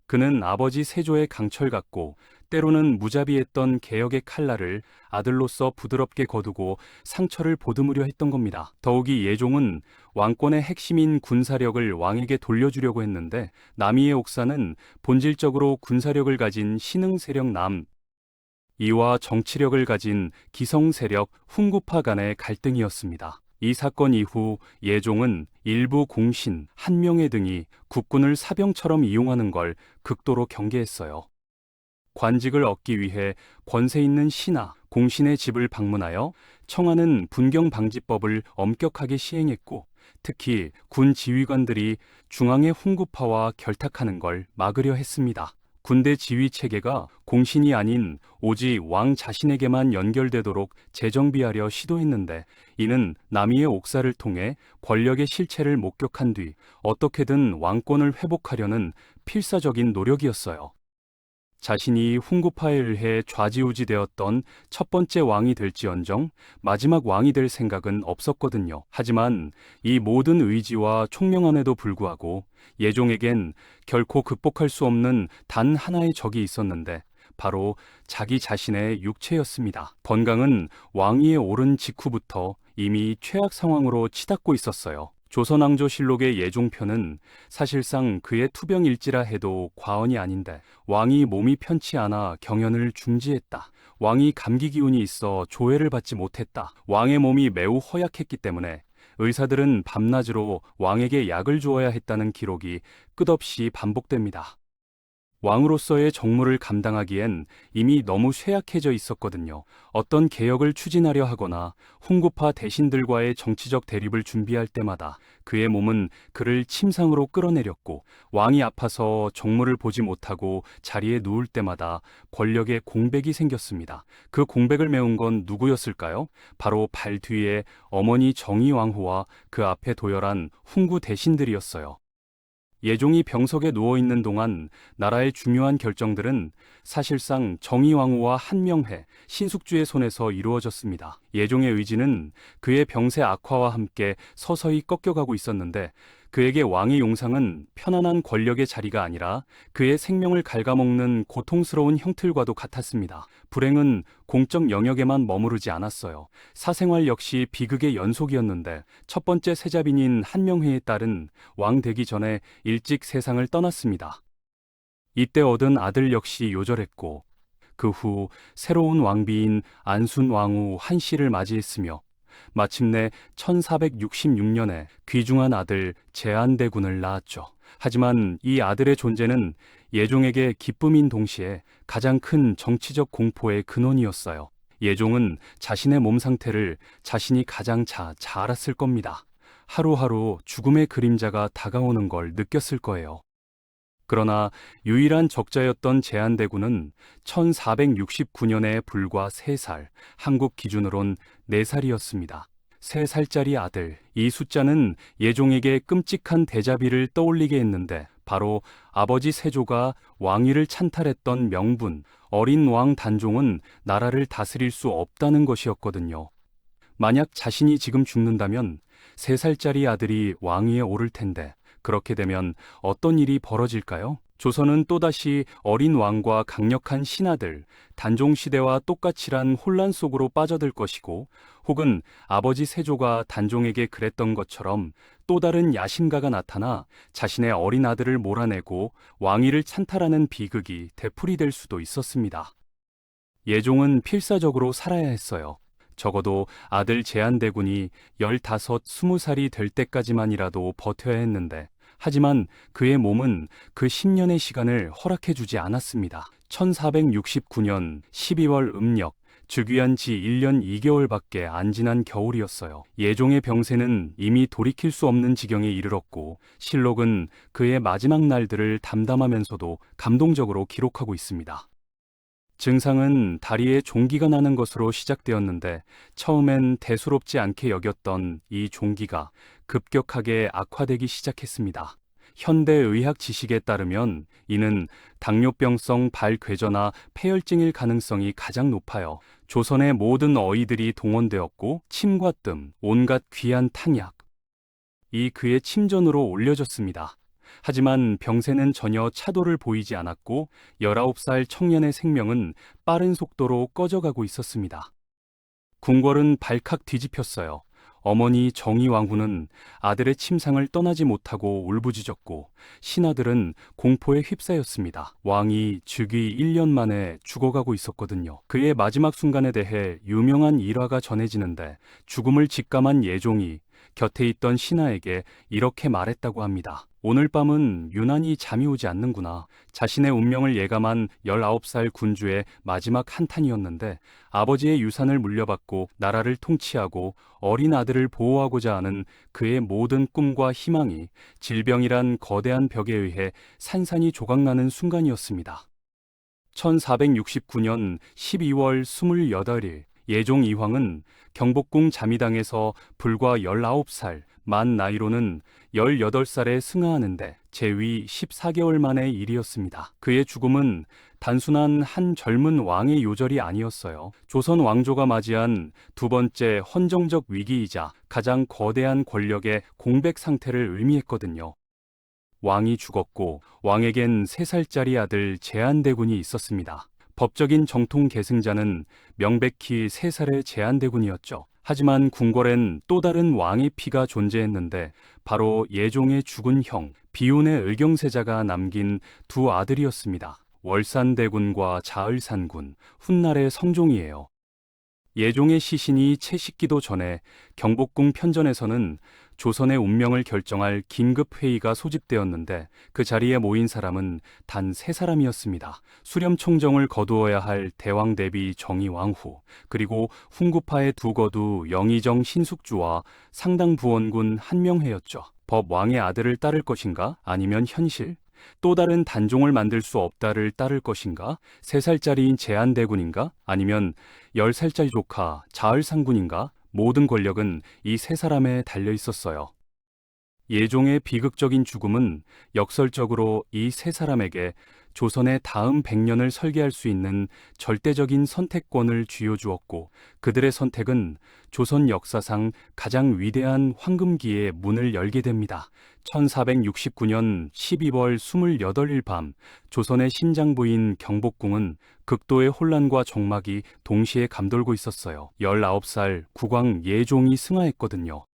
S1: 그는 아버지 세조의 강철 같고 때로는 무자비했던 개혁의 칼날을 아들로서 부드럽게 거두고 상처를 보듬으려 했던 겁니다. 더욱이 예종은 왕권의 핵심인 군사력을 왕에게 돌려주려고 했는데, 남이의 옥사는 본질적으로 군사력을 가진 신흥 세력 이와 정치력을 가진 기성 세력 훈구파 간의 갈등이었습니다. 이 사건 이후 예종은 일부 공신, 한명회 등이 국군을 사병처럼 이용하는 걸 극도로 경계했어요. 관직을 얻기 위해 권세 있는 신하, 공신의 집을 방문하여 청하는 분경방지법을 엄격하게 시행했고, 특히 군 지휘관들이 중앙의 훈구파와 결탁하는 걸 막으려 했습니다. 군대 지휘 체계가 공신이 아닌 오직 왕 자신에게만 연결되도록 재정비하려 시도했는데, 이는 남이의 옥사를 통해 권력의 실체를 목격한 뒤 어떻게든 왕권을 회복하려는 필사적인 노력이었어요. 자신이 훈구파에 의해 좌지우지되었던 첫 번째 왕이 될지언정 마지막 왕이 될 생각은 없었거든요. 하지만 이 모든 의지와 총명함에도 불구하고 예종에겐 결코 극복할 수 없는 단 하나의 적이 있었는데, 바로 자기 자신의 육체였습니다. 건강은 왕위에 오른 직후부터 이미 최악 상황으로 치닫고 있었어요. 조선왕조실록의 예종편은 사실상 그의 투병일지라 해도 과언이 아닌데, 왕이 몸이 편치 않아 경연을 중지했다. 왕이 감기 기운이 있어 조회를 받지 못했다. 왕의 몸이 매우 허약했기 때문에 의사들은 밤낮으로 왕에게 약을 주어야 했다는 기록이 끝없이 반복됩니다. 왕으로서의 정무를 감당하기엔 이미 너무 쇠약해져 있었거든요. 어떤 개혁을 추진하려 하거나 훈구파 대신들과의 정치적 대립을 준비할 때마다 그의 몸은 그를 침상으로 끌어내렸고, 왕이 아파서 정무를 보지 못하고 자리에 누울 때마다 권력에 공백이 생겼습니다. 그 공백을 메운 건 누구였을까요? 바로 발 뒤에 어머니 정의왕후와 그 앞에 도열한 훈구 대신들이었어요. 예종이 병석에 누워있는 동안 나라의 중요한 결정들은 사실상 정의왕후와 한명회, 신숙주의 손에서 이루어졌습니다. 예종의 의지는 그의 병세 악화와 함께 서서히 꺾여가고 있었는데, 그에게 왕의 용상은 편안한 권력의 자리가 아니라 그의 생명을 갉아먹는 고통스러운 형틀과도 같았습니다. 불행은 공적 영역에만 머무르지 않았어요. 사생활 역시 비극의 연속이었는데, 첫 번째 세자빈인 한명회의 딸은 왕 되기 전에 일찍 세상을 떠났습니다. 이때 얻은 아들 역시 요절했고, 그 후 새로운 왕비인 안순왕후 한씨를 맞이했으며, 마침내 1466년에 귀중한 아들 제한대군을 낳았죠. 하지만 이 아들의 존재는 예종에게 기쁨인 동시에 가장 큰 정치적 공포의 근원이었어요. 예종은 자신의 몸 상태를 자신이 가장 잘 알았을 겁니다. 하루하루 죽음의 그림자가 다가오는 걸 느꼈을 거예요. 그러나 유일한 적자였던 제한대군은 1469년에 불과 3살, 한국 기준으론 4살이었습니다. 3살짜리 아들. 이 숫자는 예종에게 끔찍한 데자비를 떠올리게 했는데 바로 아버지 세조가 왕위를 찬탈했던 명분, 어린 왕 단종은 나라를 다스릴 수 없다는 것이었거든요. 만약 자신이 지금 죽는다면 3살짜리 아들이 왕위에 오를 텐데 그렇게 되면 어떤 일이 벌어질까요? 조선은 또다시 어린 왕과 강력한 신하들, 단종시대와 똑같이란 혼란 속으로 빠져들 것이고, 혹은 아버지 세조가 단종에게 그랬던 것처럼 또 다른 야심가가 나타나 자신의 어린 아들을 몰아내고 왕위를 찬탈하는 비극이 되풀이될 수도 있었습니다. 예종은 필사적으로 살아야 했어요. 적어도 아들 제한대군이 15, 20살이 될 때까지만이라도 버텨야 했는데, 하지만 그의 몸은 그 10년의 시간을 허락해주지 않았습니다. 1469년 12월 음력, 즉위한 지 1년 2개월밖에 안 지난 겨울이었어요. 예종의 병세는 이미 돌이킬 수 없는 지경에 이르렀고, 실록은 그의 마지막 날들을 담담하면서도 감동적으로 기록하고 있습니다. 증상은 다리에 종기가 나는 것으로 시작되었는데, 처음엔 대수롭지 않게 여겼던 이 종기가 급격하게 악화되기 시작했습니다. 현대의학 지식에 따르면 이는 당뇨병성 발괴저나 폐혈증일 가능성이 가장 높아요. 조선의 모든 어이들이 동원되었고, 침과 뜸, 온갖 귀한 탕약, 이 그의 침전으로 올려졌습니다. 하지만 병세는 전혀 차도를 보이지 않았고 19살 청년의 생명은 빠른 속도로 꺼져가고 있었습니다. 궁궐은 발칵 뒤집혔어요. 어머니 정의왕후는 아들의 침상을 떠나지 못하고 울부짖었고, 신하들은 공포에 휩싸였습니다. 왕이 즉위 1년 만에 죽어가고 있었거든요. 그의 마지막 순간에 대해 유명한 일화가 전해지는데, 죽음을 직감한 예종이 곁에 있던 신하에게 이렇게 말했다고 합니다. 오늘 밤은 유난히 잠이 오지 않는구나. 자신의 운명을 예감한 19살 군주의 마지막 한탄이었는데, 아버지의 유산을 물려받고 나라를 통치하고 어린 아들을 보호하고자 하는 그의 모든 꿈과 희망이 질병이란 거대한 벽에 의해 산산이 조각나는 순간이었습니다. 1469년 12월 28일, 예종 이황은 경복궁 자미당에서 불과 19살, 만 나이로는 18살에 승하하는데 재위 14개월 만의 일이었습니다. 그의 죽음은 단순한 한 젊은 왕의 요절이 아니었어요. 조선 왕조가 맞이한 두 번째 헌정적 위기이자 가장 거대한 권력의 공백 상태를 의미했거든요. 왕이 죽었고 왕에겐 3살짜리 아들 제한대군이 있었습니다. 법적인 정통 계승자는 명백히 3살의 제한대군이었죠. 하지만 궁궐엔 또 다른 왕의 피가 존재했는데 바로 예종의 죽은 형, 비운의 의경세자가 남긴 두 아들이었습니다. 월산대군과 자을산군, 훗날의 성종이에요. 예종의 시신이 채 식기도 전에 경복궁 편전에서는 조선의 운명을 결정할 긴급회의가 소집되었는데 그 자리에 모인 사람은 단 3사람이었습니다. 수렴총정을 거두어야 할 대왕대비 정의왕후, 그리고 훈구파의 두 거두 영의정 신숙주와 상당부원군 한명회였죠. 법 왕의 아들을 따를 것인가? 아니면 현실? 또 다른 단종을 만들 수 없다를 따를 것인가? 3살짜리인 제한대군인가? 아니면 10살짜리 조카 자을상군인가? 모든 권력은 이 3사람에 달려 있었어요. 예종의 비극적인 죽음은 역설적으로 이 3사람에게 조선의 다음 100년을 설계할 수 있는 절대적인 선택권을 쥐어주었고, 그들의 선택은 조선 역사상 가장 위대한 황금기의 문을 열게 됩니다. 1469년 12월 28일 밤, 조선의 심장부인 경복궁은 극도의 혼란과 정막이 동시에 감돌고 있었어요. 19살 국왕 예종이 승하했거든요.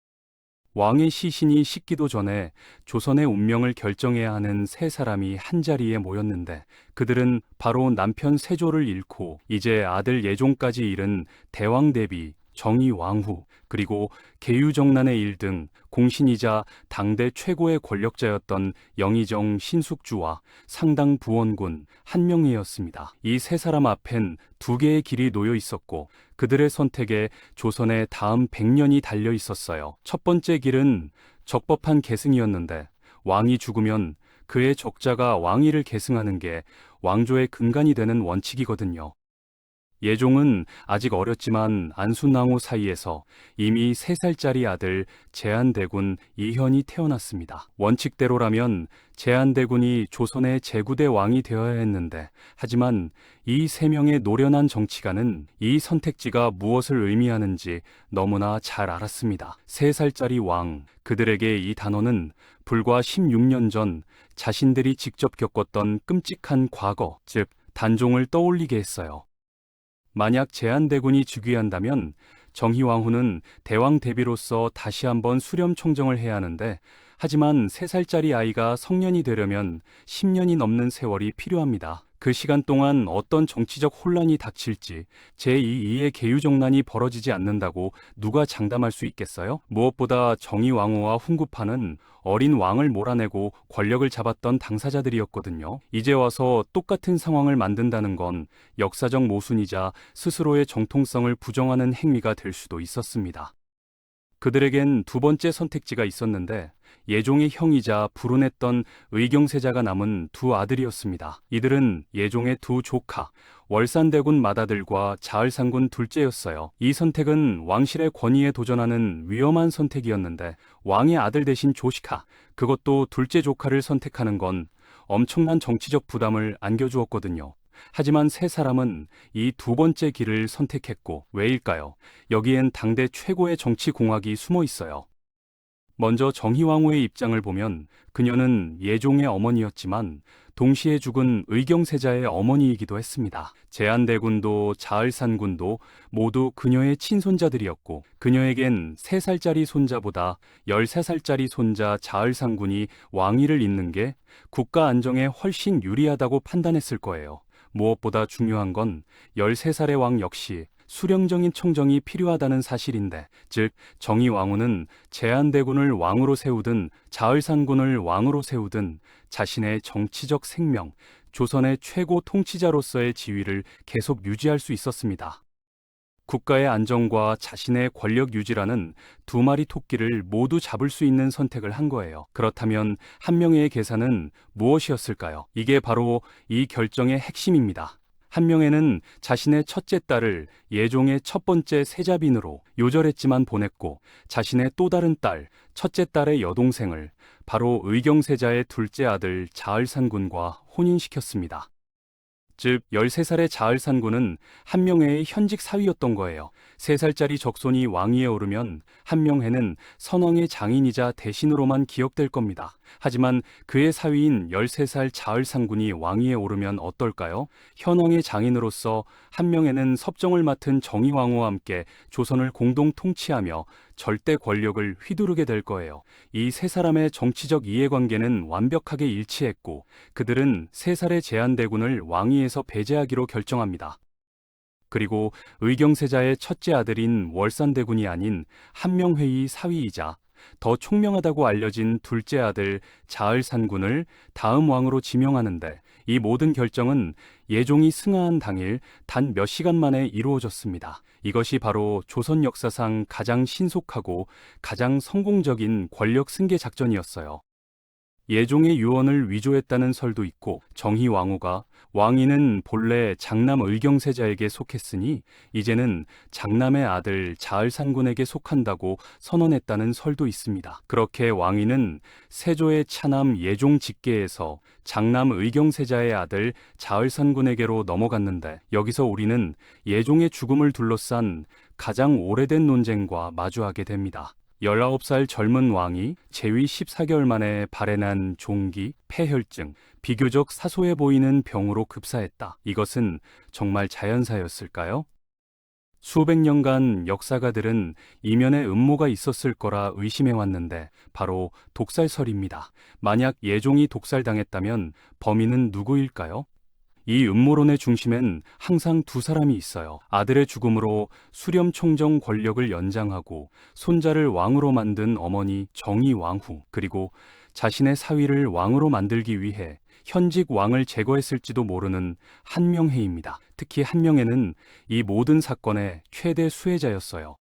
S1: 왕의 시신이 식기도 전에 조선의 운명을 결정해야 하는 3사람이 한자리에 모였는데, 그들은 바로 남편 세조를 잃고 이제 아들 예종까지 잃은 대왕대비, 정의왕후, 그리고 계유정난의 일 등 공신이자 당대 최고의 권력자였던 영의정 신숙주와 상당부원군 한명회였습니다. 이 3사람 앞엔 2개의 길이 놓여 있었고 그들의 선택에 조선의 다음 100년이 달려 있었어요. 첫 번째 길은 적법한 계승이었는데, 왕이 죽으면 그의 적자가 왕위를 계승하는 게 왕조의 근간이 되는 원칙이거든요. 예종은 아직 어렸지만 안순왕후 사이에서 이미 3살짜리 아들 제한대군 이현이 태어났습니다. 원칙대로라면 제한대군이 조선의 제9대 왕이 되어야 했는데, 하지만 이 3명의 노련한 정치가는 이 선택지가 무엇을 의미하는지 너무나 잘 알았습니다. 3살짜리 왕, 그들에게 이 단어는 불과 16년 전 자신들이 직접 겪었던 끔찍한 과거, 즉 단종을 떠올리게 했어요. 만약 제한대군이 즉위한다면 정희왕후는 대왕 대비로서 다시 한번 수렴 총정을 해야 하는데, 하지만 3살짜리 아이가 성년이 되려면 10년이 넘는 세월이 필요합니다. 그 시간 동안 어떤 정치적 혼란이 닥칠지, 제2의 계유정난이 벌어지지 않는다고 누가 장담할 수 있겠어요? 무엇보다 정희왕후와 훈구파는 어린 왕을 몰아내고 권력을 잡았던 당사자들이었거든요. 이제 와서 똑같은 상황을 만든다는 건 역사적 모순이자 스스로의 정통성을 부정하는 행위가 될 수도 있었습니다. 그들에겐 두 번째 선택지가 있었는데, 예종의 형이자 불운했던 의경세자가 남은 두 아들이었습니다. 이들은 예종의 두 조카, 월산대군 맏아들과 자을상군 둘째였어요. 이 선택은 왕실의 권위에 도전하는 위험한 선택이었는데, 왕의 아들 대신 조시카, 그것도 둘째 조카를 선택하는 건 엄청난 정치적 부담을 안겨주었거든요. 하지만 세 사람은 이 두 번째 길을 선택했고, 왜일까요? 여기엔 당대 최고의 정치 공학이 숨어 있어요. 먼저 정희왕후의 입장을 보면 그녀는 예종의 어머니였지만 동시에 죽은 의경세자의 어머니이기도 했습니다. 제한대군도 자을산군도 모두 그녀의 친손자들이었고, 그녀에겐 3살짜리 손자보다 13살짜리 손자 자을산군이 왕위를 잇는 게 국가 안정에 훨씬 유리하다고 판단했을 거예요. 무엇보다 중요한 건 13살의 왕 역시 수령적인 청정이 필요하다는 사실인데, 즉 정희왕후는 제한대군을 왕으로 세우든 자을산군을 왕으로 세우든 자신의 정치적 생명, 조선의 최고 통치자로서의 지위를 계속 유지할 수 있었습니다. 국가의 안정과 자신의 권력 유지라는 두 마리 토끼를 모두 잡을 수 있는 선택을 한 거예요. 그렇다면 한 명의 계산은 무엇이었을까요? 이게 바로 이 결정의 핵심입니다. 한명회는 자신의 첫째 딸을 예종의 첫 번째 세자빈으로 요절했지만 보냈고, 자신의 또 다른 딸, 첫째 딸의 여동생을 바로 의경세자의 둘째 아들 자을산군과 혼인시켰습니다. 즉 13살의 자을산군은 한명회의 현직 사위였던 거예요. 3살짜리 적손이 왕위에 오르면 한명회는 선왕의 장인이자 대신으로만 기억될 겁니다. 하지만 그의 사위인 13살 자을산군이 왕위에 오르면 어떨까요? 현왕의 장인으로서 한명회는 섭정을 맡은 정희왕후와 함께 조선을 공동 통치하며 절대 권력을 휘두르게 될 거예요. 이 세 사람의 정치적 이해관계는 완벽하게 일치했고, 그들은 3살의 제한대군을 왕위에서 배제하기로 결정합니다. 그리고 의경세자의 첫째 아들인 월산대군이 아닌 한명회의 사위이자 더 총명하다고 알려진 둘째 아들 자을산군을 다음 왕으로 지명하는데, 이 모든 결정은 예종이 승하한 당일 단 몇 시간 만에 이루어졌습니다. 이것이 바로 조선 역사상 가장 신속하고 가장 성공적인 권력 승계 작전이었어요. 예종의 유언을 위조했다는 설도 있고, 정희왕후가 왕위는 본래 장남 의경세자에게 속했으니 이제는 장남의 아들 자을산군에게 속한다고 선언했다는 설도 있습니다. 그렇게 왕위는 세조의 차남 예종 직계에서 장남 의경세자의 아들 자을산군에게로 넘어갔는데, 여기서 우리는 예종의 죽음을 둘러싼 가장 오래된 논쟁과 마주하게 됩니다. 19살 젊은 왕이 재위 14개월 만에 발해난 종기, 폐혈증, 비교적 사소해 보이는 병으로 급사했다. 이것은 정말 자연사였을까요? 수백 년간 역사가들은 이면에 음모가 있었을 거라 의심해왔는데 바로 독살설입니다. 만약 예종이 독살당했다면 범인은 누구일까요? 이 음모론의 중심엔 항상 두 사람이 있어요. 아들의 죽음으로 수렴 총정 권력을 연장하고 손자를 왕으로 만든 어머니 정희왕후, 그리고 자신의 사위를 왕으로 만들기 위해 현직 왕을 제거했을지도 모르는 한명회입니다. 특히 한명회는 이 모든 사건의 최대 수혜자였어요.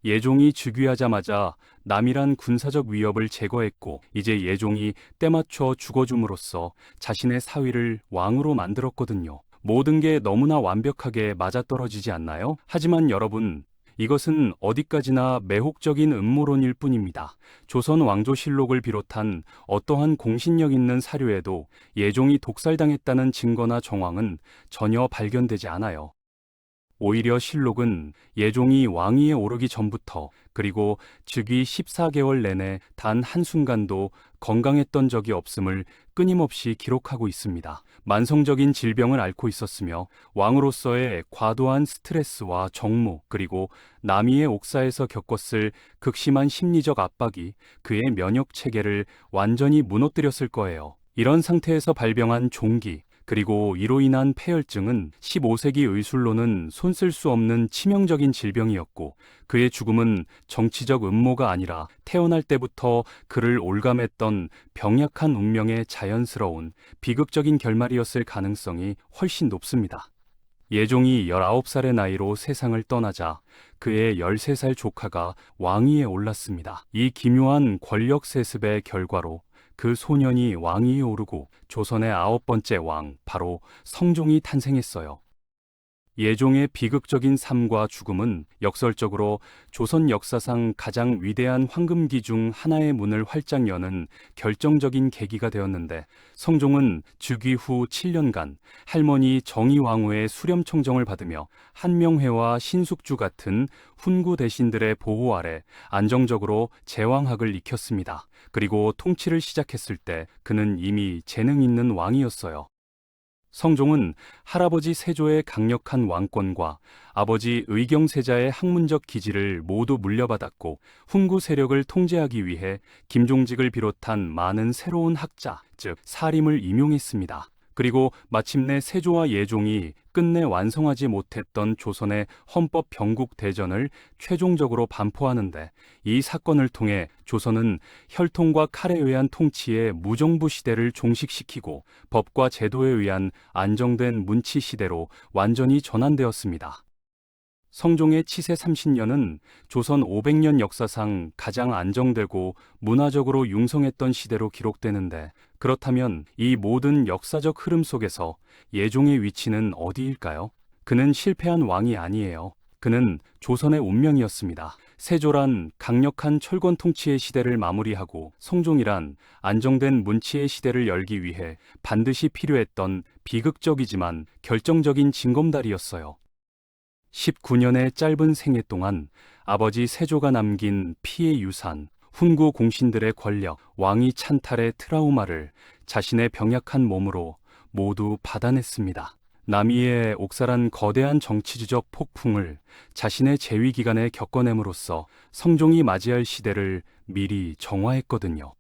S1: 예종이 즉위하자마자 남이란 군사적 위협을 제거했고, 이제 예종이 때맞춰 죽어줌으로써 자신의 사위를 왕으로 만들었거든요. 모든 게 너무나 완벽하게 맞아떨어지지 않나요? 하지만 여러분, 이것은 어디까지나 매혹적인 음모론일 뿐입니다. 조선 왕조실록을 비롯한 어떠한 공신력 있는 사료에도 예종이 독살당했다는 증거나 정황은 전혀 발견되지 않아요. 오히려 실록은 예종이 왕위에 오르기 전부터 그리고 즉위 14개월 내내 단 한순간도 건강했던 적이 없음을 끊임없이 기록하고 있습니다. 만성적인 질병을 앓고 있었으며 왕으로서의 과도한 스트레스와 정무 그리고 남이의 옥사에서 겪었을 극심한 심리적 압박이 그의 면역 체계를 완전히 무너뜨렸을 거예요. 이런 상태에서 발병한 종기 그리고 이로 인한 폐혈증은 15세기 의술로는 손쓸 수 없는 치명적인 질병이었고 그의 죽음은 정치적 음모가 아니라 태어날 때부터 그를 올감했던 병약한 운명의 자연스러운 비극적인 결말이었을 가능성이 훨씬 높습니다. 예종이 19살의 나이로 세상을 떠나자 그의 13살 조카가 왕위에 올랐습니다. 이 기묘한 권력 세습의 결과로 그 소년이 왕위에 오르고 조선의 9번째 왕, 바로 성종이 탄생했어요. 예종의 비극적인 삶과 죽음은 역설적으로 조선 역사상 가장 위대한 황금기 중 하나의 문을 활짝 여는 결정적인 계기가 되었는데, 성종은 즉위 후 7년간 할머니 정의왕후의 수렴청정을 받으며 한명회와 신숙주 같은 훈구 대신들의 보호 아래 안정적으로 제왕학을 익혔습니다. 그리고 통치를 시작했을 때 그는 이미 재능 있는 왕이었어요. 성종은 할아버지 세조의 강력한 왕권과 아버지 의경세자의 학문적 기질을 모두 물려받았고 훈구 세력을 통제하기 위해 김종직을 비롯한 많은 새로운 학자, 즉 사림을 임용했습니다. 그리고 마침내 세조와 예종이 끝내 완성하지 못했던 조선의 헌법 병국 대전을 최종적으로 반포하는데, 이 사건을 통해 조선은 혈통과 칼에 의한 통치의 무정부 시대를 종식시키고 법과 제도에 의한 안정된 문치 시대로 완전히 전환되었습니다. 성종의 치세 30년은 조선 500년 역사상 가장 안정되고 문화적으로 융성했던 시대로 기록되는데, 그렇다면 이 모든 역사적 흐름 속에서 예종의 위치는 어디일까요? 그는 실패한 왕이 아니에요. 그는 조선의 운명이었습니다. 세조란 강력한 철권 통치의 시대를 마무리하고 성종이란 안정된 문치의 시대를 열기 위해 반드시 필요했던 비극적이지만 결정적인 징검다리였어요. 19년의 짧은 생애 동안 아버지 세조가 남긴 피의 유산, 훈구 공신들의 권력, 왕위 찬탈의 트라우마를 자신의 병약한 몸으로 모두 받아냈습니다. 남이의 옥살한 거대한 정치지적 폭풍을 자신의 재위 기간에 겪어냄으로써 성종이 맞이할 시대를 미리 정화했거든요.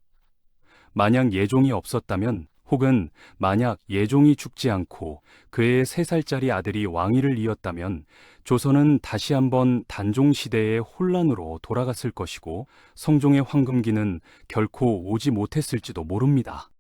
S1: 만약 예종이 없었다면, 혹은 만약 예종이 죽지 않고 그의 3살짜리 아들이 왕위를 이었다면 조선은 다시 한번 단종시대의 혼란으로 돌아갔을 것이고 성종의 황금기는 결코 오지 못했을지도 모릅니다.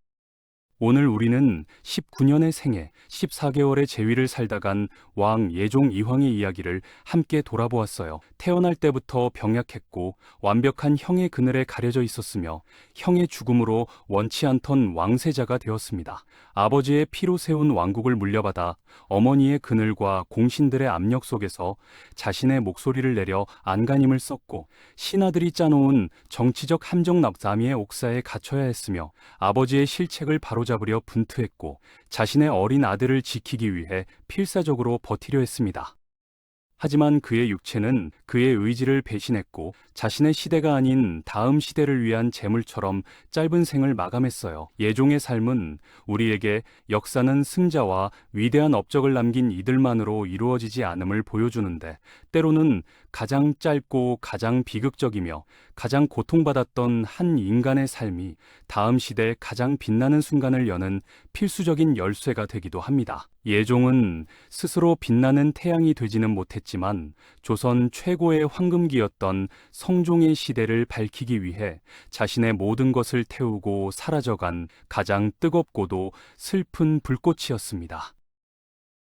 S1: 오늘 우리는 19년의 생애, 14개월의 재위를 살다 간 왕 예종 이황의 이야기를 함께 돌아보았어요. 태어날 때부터 병약했고 완벽한 형의 그늘에 가려져 있었으며 형의 죽음으로 원치 않던 왕세자가 되었습니다. 아버지의 피로 세운 왕국을 물려받아 어머니의 그늘과 공신들의 압력 속에서 자신의 목소리를 내려 안간힘을 썼고 신하들이 짜놓은 정치적 함정 남이의 옥사에 갇혀야 했으며 아버지의 실책을 바로잡으려 분투했고 자신의 어린 아들을 지키기 위해 필사적으로 버티려 했습니다. 하지만 그의 육체는 그의 의지를 배신했고 자신의 시대가 아닌 다음 시대를 위한 재물처럼 짧은 생을 마감했어요. 예종의 삶은 우리에게 역사는 승자와 위대한 업적을 남긴 이들만으로 이루어지지 않음을 보여주는데, 때로는 가장 짧고 가장 비극적이며 가장 고통받았던 한 인간의 삶이 다음 시대에 가장 빛나는 순간을 여는 필수적인 열쇠가 되기도 합니다. 예종은 스스로 빛나는 태양이 되지는 못했지만 조선 최고의 황금기였던 성종의 시대를 밝히기 위해 자신의 모든 것을 태우고 사라져간 가장 뜨겁고도 슬픈 불꽃이었습니다.